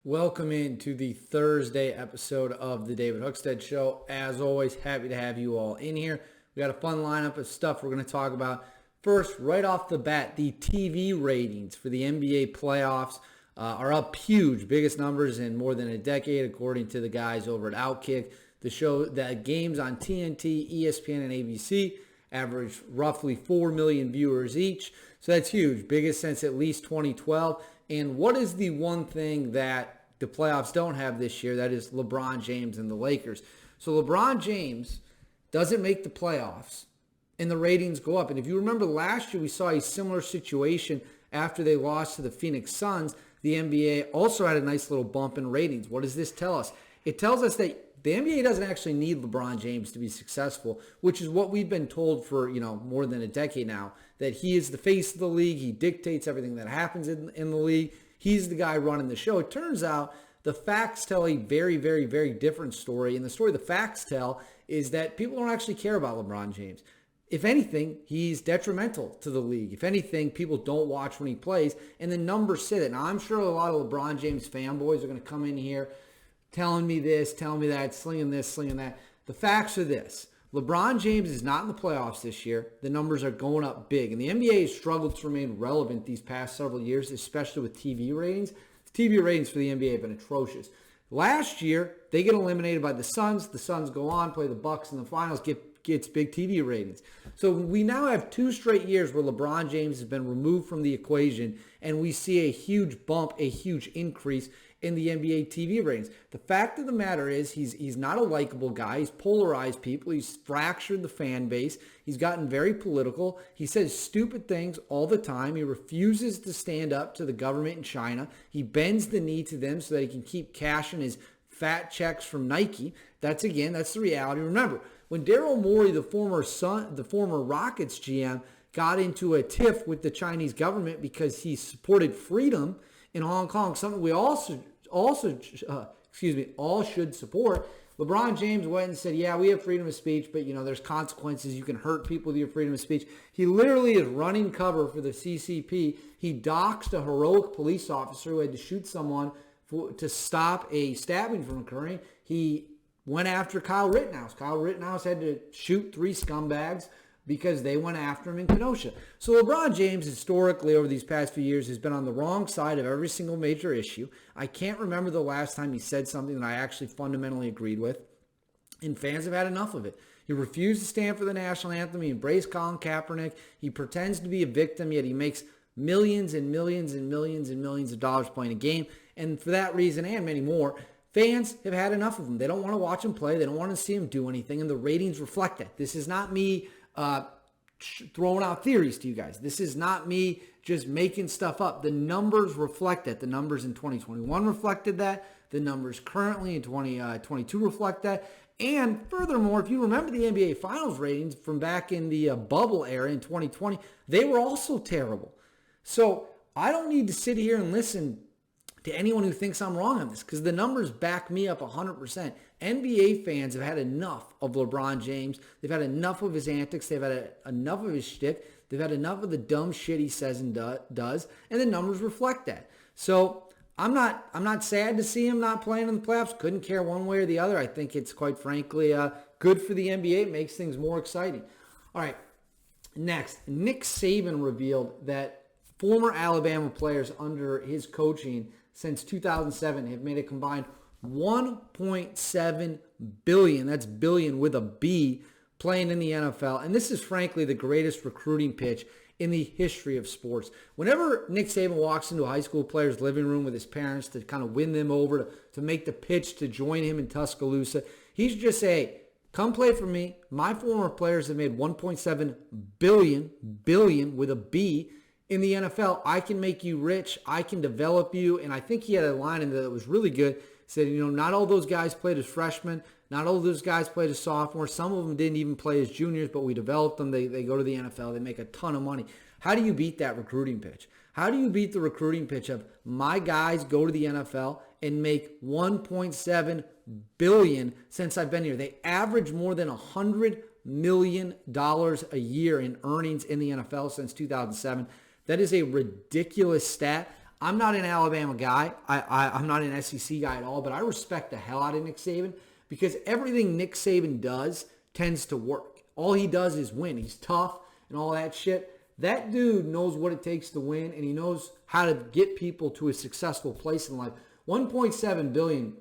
Welcome into the Thursday episode of the David Hookstead Show. As always, happy to have you all in here. We got a fun lineup of stuff we're going to talk about. First, right off the bat, the TV ratings for the NBA playoffs are up huge. Biggest numbers in more than a decade, according to the guys over at Outkick. The show that games on TNT, ESPN, and ABC average roughly 4 million viewers each. So that's huge. Biggest since at least 2012. And what is the one thing that the playoffs don't have this year? That is LeBron James and the Lakers. So LeBron James doesn't make the playoffs, and the ratings go up. And if you remember last year, we saw a similar situation after they lost to the Phoenix Suns. The NBA also had a nice little bump in ratings. What does this tell us? It tells us that the NBA doesn't actually need LeBron James to be successful, which is what we've been told for, more than a decade now, that he is the face of the league. He dictates everything that happens in the league. He's the guy running the show. It turns out the facts tell a very, very, very different story. And the story the facts tell is that people don't actually care about LeBron James. If anything, he's detrimental to the league. If anything, people don't watch when he plays, and the numbers say that. Now, I'm sure a lot of LeBron James fanboys are going to come in here telling me this, telling me that, slinging this, slinging that. The facts are this. LeBron James is not in the playoffs this year. The numbers are going up big. And the NBA has struggled to remain relevant these past several years, especially with TV ratings. The TV ratings for the NBA have been atrocious. Last year, they get eliminated by the Suns. The Suns go on, play the Bucks in the finals, gets big TV ratings. So we now have 2 straight years where LeBron James has been removed from the equation, and we see a huge bump, a huge increase in the NBA TV ratings. The fact of the matter is he's not a likable guy. He's polarized people. He's fractured the fan base. He's gotten very political. He says stupid things all the time. He refuses to stand up to the government in China. He bends the knee to them so that he can keep cashing his fat checks from Nike. That's the reality. Remember, when Daryl Morey, the former Rockets GM, got into a tiff with the Chinese government because he supported freedom in Hong Kong, something we all should support. LeBron James went and said, yeah, we have freedom of speech, but there's consequences. You can hurt people with your freedom of speech. He literally is running cover for the CCP. He doxed a heroic police officer who had to shoot someone to stop a stabbing from occurring. He went after Kyle Rittenhouse. Kyle Rittenhouse had to shoot 3 scumbags because they went after him in Kenosha. So LeBron James, historically, over these past few years, has been on the wrong side of every single major issue. I can't remember the last time he said something that I actually fundamentally agreed with, and fans have had enough of it. He refused to stand for the national anthem. He embraced Colin Kaepernick. He pretends to be a victim, yet he makes millions and millions and millions and millions of dollars playing a game. And for that reason and many more, fans have had enough of him. They don't want to watch him play. They don't want to see him do anything, and the ratings reflect that. This is not me throwing out theories to you guys. This is not me just making stuff up. The numbers reflect that. The numbers in 2021 reflected that. The numbers currently in 2022 reflect that. And furthermore, if you remember the NBA Finals ratings from back in the bubble era in 2020, they were also terrible. So I don't need to sit here and listen to anyone who thinks I'm wrong on this, because the numbers back me up 100%. NBA fans have had enough of LeBron James. They've had enough of his antics. They've had enough of his shtick. They've had enough of the dumb shit he says and does, and the numbers reflect that. So I'm not sad to see him not playing in the playoffs. Couldn't care one way or the other. I think it's quite frankly good for the NBA. It makes things more exciting. All right, next, Nick Saban revealed that former Alabama players under his coaching since 2007 have made a combined $1.7 billion, that's billion with a B, playing in the NFL. And this is frankly the greatest recruiting pitch in the history of sports. Whenever Nick Saban walks into a high school player's living room with his parents to kind of win them over, to make the pitch to join him in Tuscaloosa, he should just say, come play for me. My former players have made $1.7 billion with a B in the NFL. I can make you rich. I can develop you. And I think he had a line in there that was really good. He said, not all those guys played as freshmen. Not all those guys played as sophomores. Some of them didn't even play as juniors, but we developed them. They go to the NFL. They make a ton of money. How do you beat that recruiting pitch? How do you beat the recruiting pitch of my guys go to the NFL and make $1.7 billion since I've been here? They average more than $100 million a year in earnings in the NFL since 2007. That is a ridiculous stat. I'm not an Alabama guy. I'm not an SEC guy at all, but I respect the hell out of Nick Saban because everything Nick Saban does tends to work. All he does is win. He's tough and all that shit. That dude knows what it takes to win, and he knows how to get people to a successful place in life. 1.7 billion,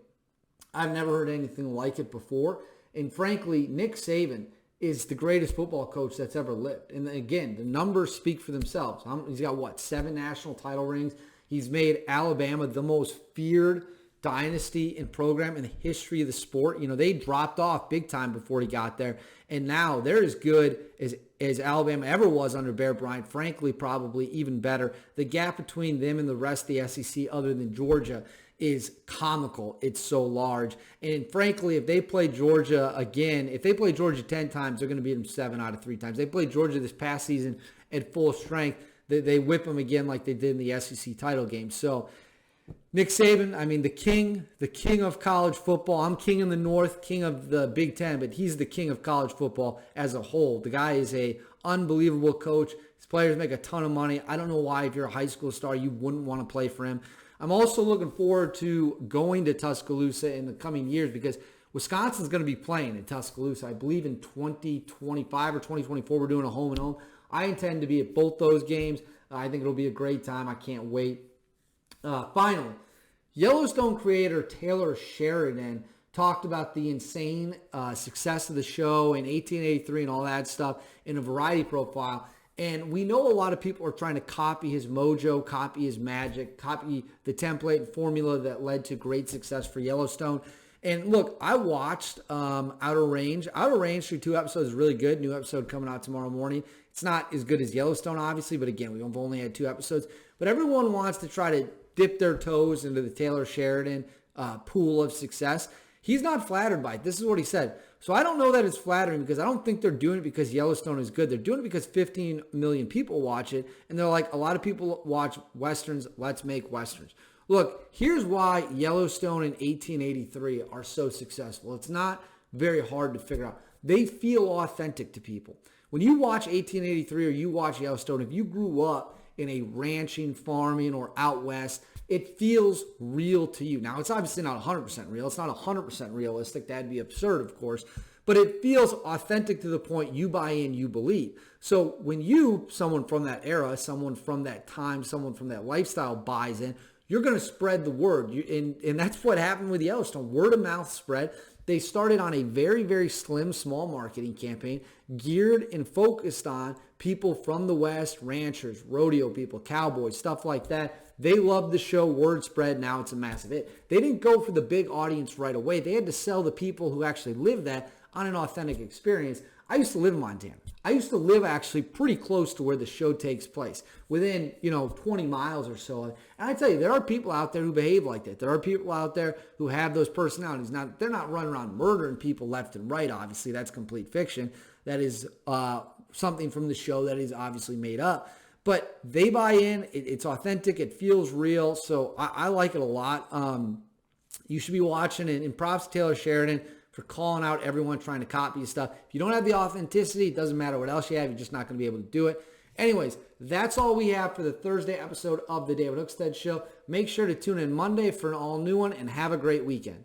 I've never heard anything like it before. And frankly, Nick Saban is the greatest football coach that's ever lived. And again, the numbers speak for themselves. He's got, 7 national title rings. He's made Alabama the most feared dynasty and program in the history of the sport. They dropped off big time before he got there. And now they're as good as Alabama ever was under Bear Bryant. Frankly, probably even better. The gap between them and the rest of the SEC, other than Georgia, is comical. It's so large. And frankly, if they play Georgia again, if they play Georgia 10 times, they're going to beat them 7 out of 3 times. They played Georgia this past season at full strength. They whip them again like they did in the SEC title game. So Nick Saban, the king of college football. I'm king in the North, king of the Big Ten, but he's the king of college football as a whole. The guy is a unbelievable coach. His players make a ton of money. I don't know why, if you're a high school star, you wouldn't want to play for him. I'm also looking forward to going to Tuscaloosa in the coming years because Wisconsin's going to be playing in Tuscaloosa. I believe in 2025 or 2024, we're doing a home and home. I intend to be at both those games. I think it'll be a great time. I can't wait. Finally, Yellowstone creator Taylor Sheridan talked about the insane success of the show in 1883 and all that stuff in a variety profile. And we know a lot of people are trying to copy his mojo, copy his magic, copy the template and formula that led to great success for Yellowstone. And look, I watched Outer Range. Outer Range through 2 episodes is really good. New episode coming out tomorrow morning. It's not as good as Yellowstone, obviously, but again, we've only had 2 episodes. But everyone wants to try to dip their toes into the Taylor Sheridan pool of success. He's not flattered by it. This is what he said. So I don't know that it's flattering because I don't think they're doing it because Yellowstone is good. They're doing it because 15 million people watch it. And they're like, a lot of people watch Westerns. Let's make Westerns. Look, here's why Yellowstone and 1883 are so successful. It's not very hard to figure out. They feel authentic to people. When you watch 1883 or you watch Yellowstone, if you grew up in a ranching, farming, or out west, it feels real to you. Now, it's obviously not 100% real. It's not 100% realistic. That'd be absurd, of course. But it feels authentic to the point you buy in, you believe. So when someone from that era, someone from that time, someone from that lifestyle buys in, you're going to spread the word. And that's what happened with Yellowstone. Word of mouth spread. They started on a very, very slim, small marketing campaign geared and focused on people from the West, ranchers, rodeo people, cowboys, stuff like that. They loved the show. Word spread. Now it's a massive hit. They didn't go for the big audience right away. They had to sell the people who actually live that on an authentic experience. I used to live in Montana. I used to live actually pretty close to where the show takes place, within, 20 miles or so. And I tell you, there are people out there who behave like that. There are people out there who have those personalities. Now, they're not running around murdering people left and right, obviously. That's complete fiction. That is something from the show that is obviously made up. But they buy in. It's authentic. It feels real. So I like it a lot. You should be watching it. And props to Taylor Sheridan for calling out everyone trying to copy his stuff. If you don't have the authenticity, it doesn't matter what else you have. You're just not going to be able to do it. Anyways, that's all we have for the Thursday episode of The David Hookstead Show. Make sure to tune in Monday for an all-new one, and have a great weekend.